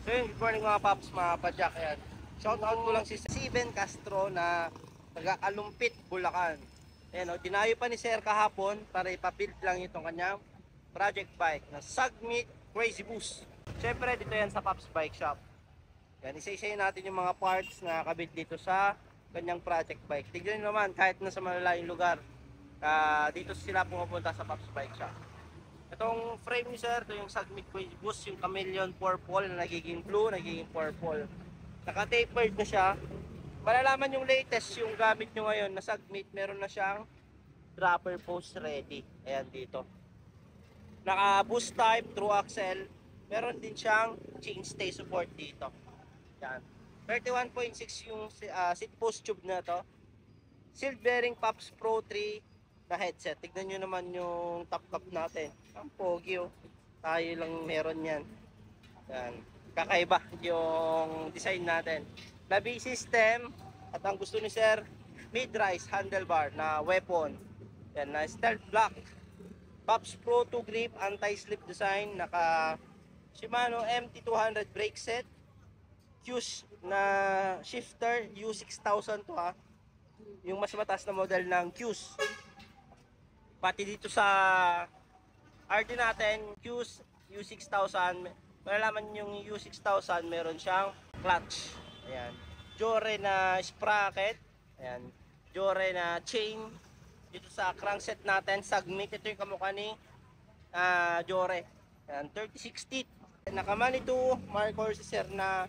So yun, good morning mga paps, mga padyak. Ayan. Shout out ko lang si Steven Castro na taga-Kalumpit, Bulacan. Ayan, o, dinayo pa ni Sir kahapon para ipabuild lang itong kanyang project bike na Submit Crazy Boost. Siyempre, dito yan sa Paps Bike Shop. Yan, isa-isayin natin yung mga parts na kabit dito sa kanyang project bike. Tignan nyo naman, kahit nasa malalayong lugar, dito sila pumupunta sa Paps Bike Shop. Itong frame ni sir, ito yung Submit Crazy Boost, yung chameleon purple na nagiging blue, nagiging purple. Naka-tapered na siya. Malalaman yung latest yung gamit nyo ngayon na Submit, meron na siyang dropper post ready. Ayan dito. Naka-boost type, through axle. Meron din siyang chain stay support dito. Yan. 31.6 yung seat post tube na to. Sealed bearing Pops Pro 3 na headset. Tignan nyo naman yung top cap natin. Ang pogi oh. Tayo lang meron yan. Yan. Kakaiba yung design natin. Nabi system at ang gusto ni sir, mid-rise handlebar na weapon. Yan, na stealth black. Pops Pro 2 grip, anti-slip design, naka Shimano MT200 brake set. Q's na shifter, U6000 to ha. Yung mas mataas na model ng Q's. Pati dito sa RD natin, Q's U6000, malalaman yung U6000 meron siyang clutch. Ayan. Jore na sprocket. Ayan. Jore na chain. Dito sa crankset natin, Submit. Ito yung kamukha ni Jore. Ayan. 36 teeth. Naka-Manitou marker si sir na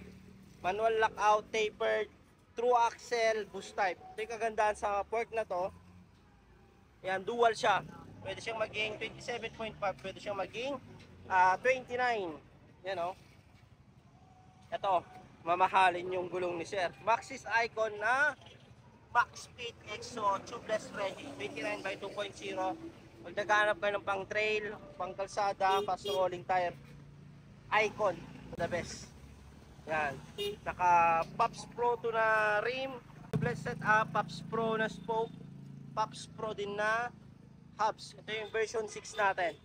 manual lockout, tapered, through axle, boost type. Ito yung kagandahan sa fork na to. Yan, dual siya. Pwede siyang maging 27.5, pwede siyang maging 29. Yan o. Ito, mamahalin yung gulong ni sir. Maxxis Icon na Max Speed EXO tubeless ready. 29 by 2.0. Pag naghanap kayo ng pang trail, pang kalsada, fast rolling tire, Icon, the best. Yan. Naka Pops Pro to na rim, tubeless setup, Pops Pro na spoke, Pops Pro din na hubs. Ito yung version 6 natin.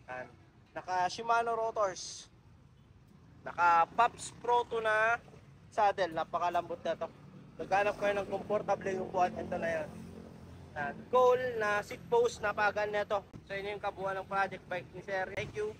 Yan. Naka Shimano rotors. Naka Pops Pro to na saddle. Napakalambot na to. Naghanap kayo ng comfortable yung upuan, ito na yan. Goal na seat post na pagan na to. So yun yung kabuuan ng project bike ni sir. Thank you.